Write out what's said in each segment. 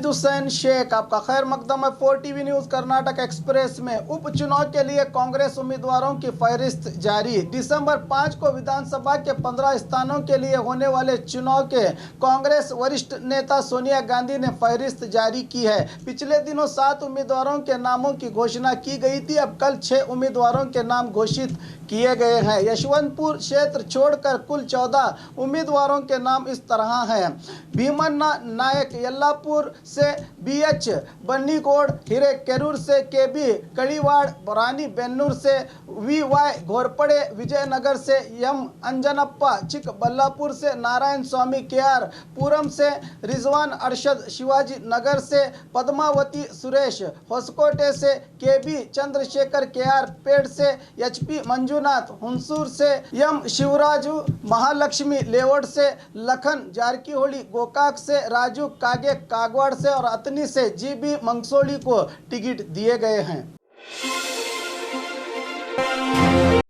हुसैन शेख। आपका खैर मकदम है 4 टीवी न्यूज कर्नाटक एक्सप्रेस में। उपचुनाव के लिए कांग्रेस उम्मीदवारों की फहरिस्त जारी। दिसंबर 5 को विधानसभा के 15 स्थानों के लिए होने वाले चुनाव के कांग्रेस वरिष्ठ नेता सोनिया गांधी ने फहरिस्त जारी की है। पिछले दिनों 7 उम्मीदवारों के नामों की घोषणा की गई थी। अब कल 6 उम्मीदवारों के नाम घोषित किए गए हैं। यशवंतपुर क्षेत्र छोड़कर कुल 14 उम्मीदवारों के नाम इस तरह हैं। भीमन्ना नायक यल्लापुर से BH बन्नीकोड, हिरेकेरूर से KB कड़ीवाड़, रानी बेन्नूर से VY घोरपड़े, विजयनगर से M अंजनप्पा, चिकबल्लापुर से नारायण स्वामी KR पुरम से रिजवान अरशद, शिवाजी नगर से पद्मावती सुरेश, होसकोटे से KB चंद्रशेखर KR पेड़ से HP मंजूनाथ, हुंसूर से M शिवराजू, महालक्ष्मी लेवड़ से लखन जारकीहोली, गोकाक से राजू कागे कागवाड़ से और अतनी से GB मंगसोली को टिकट दिए गए हैं।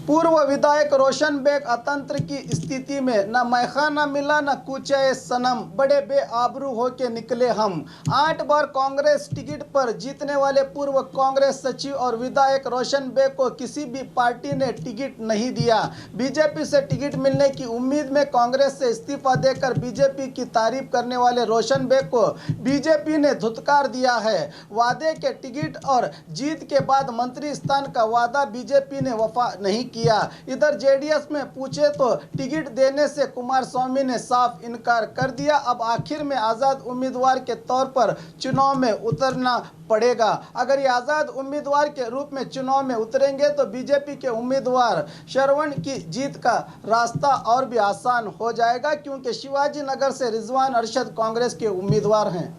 पूर्व विधायक रोशन बेग अतंत्र की स्थिति में न मैखाना मिला न कूचे सनम, बड़े बेआबरू होके निकले हम। 8 बार कांग्रेस टिकट पर जीतने वाले पूर्व कांग्रेस सचिव और विधायक रोशन बेग को किसी भी पार्टी ने टिकट नहीं दिया। बीजेपी से टिकट मिलने की उम्मीद में कांग्रेस से इस्तीफा देकर बीजेपी की तारीफ करने वाले रोशन बेग को बीजेपी ने धुतकार दिया है। वादे के टिकट और जीत के बाद मंत्री स्थान का वादा बीजेपी ने वफा नहीं किया। इधर जेडीएस में पूछे तो टिकट देने से कुमारस्वामी ने साफ इनकार कर दिया। अब आखिर में आजाद उम्मीदवार के तौर पर चुनाव में उतरना पड़ेगा। अगर ये आजाद उम्मीदवार के रूप में चुनाव में उतरेंगे तो बीजेपी के उम्मीदवार श्रवण की जीत का रास्ता और भी आसान हो जाएगा, क्योंकि शिवाजी नगर से रिजवान अरशद कांग्रेस के उम्मीदवार हैं।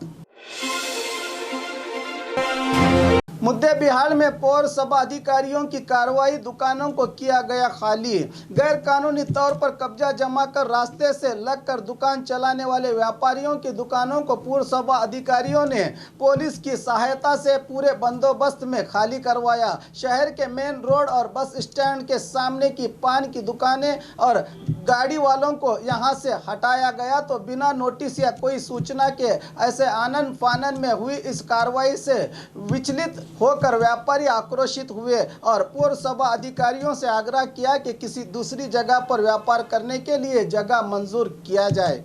मुद्दे बिहार में पौरसभा अधिकारियों की कार्रवाई, दुकानों को किया गया खाली। गैर कानूनी तौर पर कब्जा जमा कर रास्ते से लगकर दुकान चलाने वाले व्यापारियों की दुकानों को पौरसभा अधिकारियों ने पुलिस की सहायता से पूरे बंदोबस्त में खाली करवाया। शहर के मेन रोड और बस स्टैंड के सामने की पान की दुकानें और गाड़ी वालों को यहां से हटाया गया। तो बिना नोटिस या कोई सूचना के ऐसे आनन फानन में हुई इस कार्रवाई से विचलित होकर व्यापारी आक्रोशित हुए और पौरसभा अधिकारियों से आग्रह किया कि किसी दूसरी जगह पर व्यापार करने के लिए जगह मंजूर किया जाए।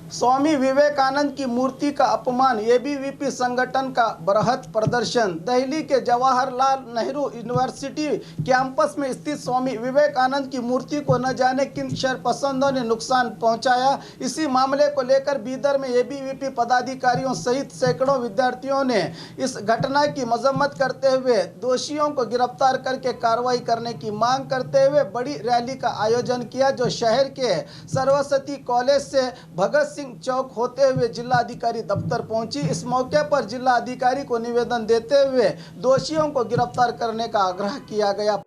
स्वामी विवेकानंद की मूर्ति का अपमान, ABVP संगठन का बृहत प्रदर्शन। दिल्ली के जवाहरलाल नेहरू यूनिवर्सिटी कैंपस में स्थित स्वामी विवेकानंद की मूर्ति को न जाने किन शरपसंदों ने नुकसान पहुंचाया। इसी मामले को लेकर बीदर में ABVP पदाधिकारियों सहित सैकड़ों विद्यार्थियों ने इस घटना की मजम्मत करते हुए दोषियों को गिरफ्तार करके कार्रवाई करने की मांग करते हुए बड़ी रैली का आयोजन किया, जो शहर के सरस्वती कॉलेज से भगत सिंह चौक होते हुए जिलाधिकारी दफ्तर पहुंची। इस मौके पर जिलाधिकारी को निवेदन देते हुए दोषियों को गिरफ्तार करने का आग्रह किया गया।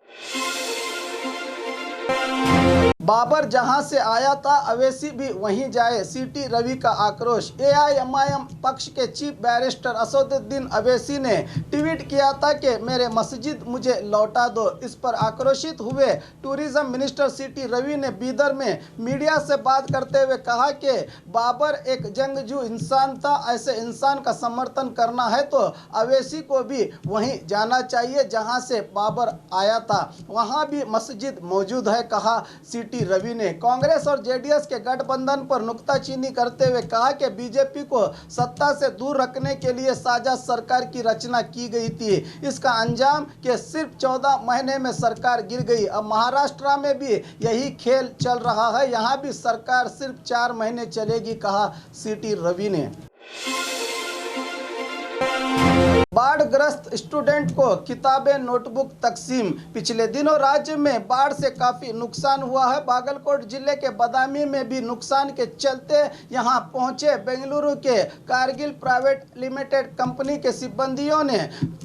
बाबर जहां से आया था अवैसी भी वहीं जाए, CT रवि का आक्रोश। AIMIM पक्ष के चीफ बैरिस्टर असदुद्दीन अवैसी ने ट्वीट किया था कि मेरे मस्जिद मुझे लौटा दो। इस पर आक्रोशित हुए टूरिज्म मिनिस्टर CT रवि ने बीदर में मीडिया से बात करते हुए कहा कि बाबर एक जंगजू इंसान था, ऐसे इंसान का समर्थन करना है तो अवैसी को भी वहीं जाना चाहिए जहां से बाबर आया था, वहां भी मस्जिद मौजूद है, कहा CT रवि ने। कांग्रेस और जेडीएस के गठबंधन पर नुक्ताचीनी करते हुए कहा कि बीजेपी को सत्ता से दूर रखने के लिए साझा सरकार की रचना की गई थी। इसका अंजाम कि सिर्फ 14 महीने में सरकार गिर गई। अब महाराष्ट्र में भी यही खेल चल रहा है, यहां भी सरकार सिर्फ 4 महीने चलेगी, कहा CT रवि ने। बाढ़ग्रस्त स्टूडेंट को किताबें नोटबुक तकसीम। पिछले दिनों राज्य में बाढ़ से काफ़ी नुकसान हुआ है। बागलकोट जिले के बदामी में भी नुकसान के चलते यहां पहुंचे बेंगलुरु के कारगिल प्राइवेट लिमिटेड कंपनी के सिब्बंदियों ने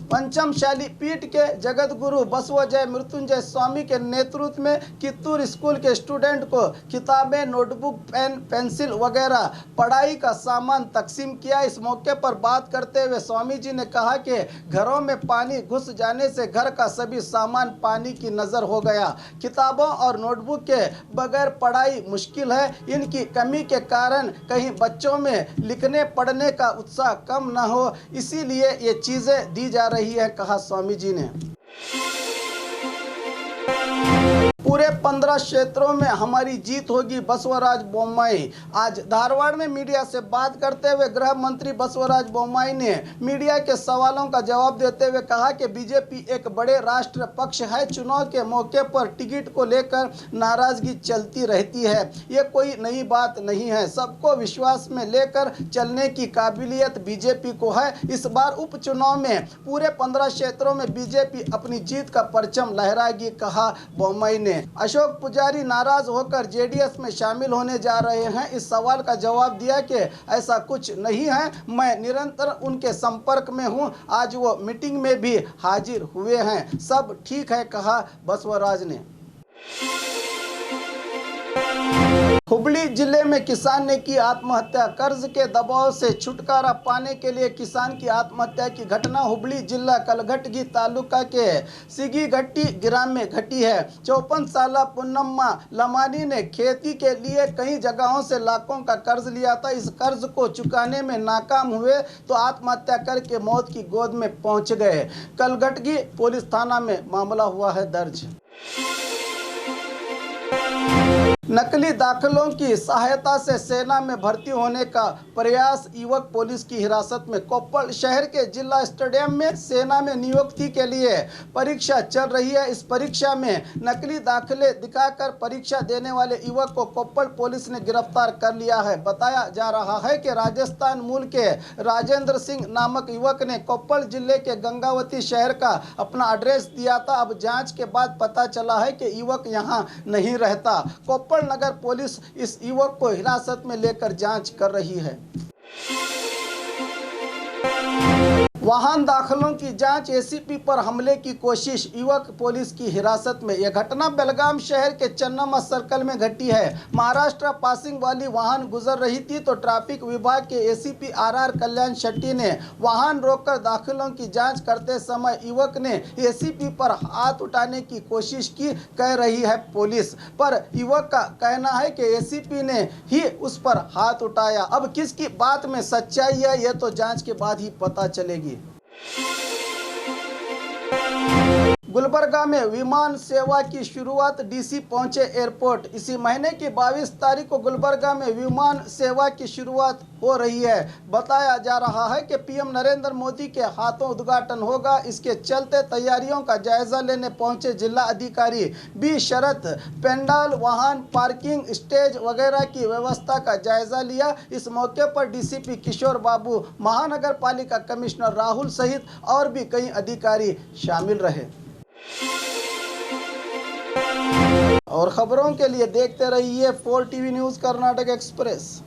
पंचमशाली पीठ के जगत गुरु बसवजय मृत्युंजय स्वामी के नेतृत्व में कित्तूर स्कूल के स्टूडेंट को किताबें, नोटबुक, पेन, पेंसिल वगैरह पढ़ाई का सामान तकसीम किया। इस मौके पर बात करते हुए स्वामी जी ने कहा कहा कि घरों में पानी घुस जाने से घर का सभी सामान पानी की नजर हो गया। किताबों और नोटबुक के बगैर पढ़ाई मुश्किल है। इनकी कमी के कारण कहीं बच्चों में लिखने पढ़ने का उत्साह कम न हो, इसीलिए ये चीजें दी जा रही है, कहा स्वामी जी ने। पूरे 15 क्षेत्रों में हमारी जीत होगी, बसवराज बोम्मई। आज धारवाड़ में मीडिया से बात करते हुए गृह मंत्री बसवराज बोम्मई ने मीडिया के सवालों का जवाब देते हुए कहा कि बीजेपी एक बड़े राष्ट्र पक्ष है। चुनाव के मौके पर टिकट को लेकर नाराजगी चलती रहती है, ये कोई नई बात नहीं है। सबको विश्वास में लेकर चलने की काबिलियत बीजेपी को है। इस बार उपचुनाव में पूरे 15 क्षेत्रों में बीजेपी अपनी जीत का परचम लहराएगी, कहा बोम्मई ने। अशोक पुजारी नाराज होकर जेडीएस में शामिल होने जा रहे हैं। इस सवाल का जवाब दिया कि ऐसा कुछ नहीं है, मैं निरंतर उनके संपर्क में हूं। आज वो मीटिंग में भी हाजिर हुए हैं, सब ठीक है, कहा बसवराज ने। हुबली जिले में किसान ने की आत्महत्या। कर्ज के दबाव से छुटकारा पाने के लिए किसान की आत्महत्या की घटना हुबली जिला कलघटगी तालुका के सिगीघट्टी ग्राम में घटी है। 54 साला पुन्नम्मा लमानी ने खेती के लिए कई जगहों से लाखों का कर्ज लिया था। इस कर्ज को चुकाने में नाकाम हुए तो आत्महत्या करके मौत की गोद में पहुंच गए। कलघटगी पुलिस थाना में मामला हुआ है दर्ज। नकली दाखिलों की सहायता से सेना में भर्ती होने का प्रयास, युवक पुलिस की हिरासत में। कोप्पल शहर के जिला स्टेडियम में सेना में नियुक्ति के लिए परीक्षा चल रही है। इस परीक्षा में नकली दाखिले दिखाकर परीक्षा देने वाले युवक को कोप्पल पुलिस ने गिरफ्तार कर लिया है। बताया जा रहा है कि राजस्थान मूल के राजेंद्र सिंह नामक युवक ने कोप्पल जिले के गंगावती शहर का अपना एड्रेस दिया था। अब जांच के बाद पता चला है कि युवक यहां नहीं रहता। कोप्पल नगर पुलिस इस युवक को हिरासत में लेकर जांच कर रही है। वाहन दाखिलों की जांच, एसीपी पर हमले की कोशिश, युवक पुलिस की हिरासत में। यह घटना बेलगाम शहर के चन्नम्मा सर्कल में घटी है। महाराष्ट्र पासिंग वाली वाहन गुजर रही थी तो ट्रैफिक विभाग के एसीपी आरआर कल्याण शेट्टी ने वाहन रोककर दाखिलों की जांच करते समय युवक ने एसीपी पर हाथ उठाने की कोशिश की, कह रही है पुलिस। पर युवक का कहना है कि एसीपी ने ही उस पर हाथ उठाया। अब किसकी बात में सच्चाई है, यह तो जांच के बाद ही पता चलेगी। गुलबर्गा में विमान सेवा की शुरुआत, डीसी पहुंचे एयरपोर्ट। इसी महीने की 22 तारीख को गुलबर्गा में विमान सेवा की शुरुआत हो रही है। बताया जा रहा है कि पीएम नरेंद्र मोदी के हाथों उद्घाटन होगा। इसके चलते तैयारियों का जायजा लेने पहुंचे जिला अधिकारी बी शरत पेंडाल, वाहन पार्किंग, स्टेज वगैरह की व्यवस्था का जायजा लिया। इस मौके पर डीसीपी किशोर बाबू, महानगर पालिका कमिश्नर राहुल सहित और भी कई अधिकारी शामिल रहे। और खबरों के लिए देखते रहिए 4 टीवी न्यूज़ कर्नाटक एक्सप्रेस।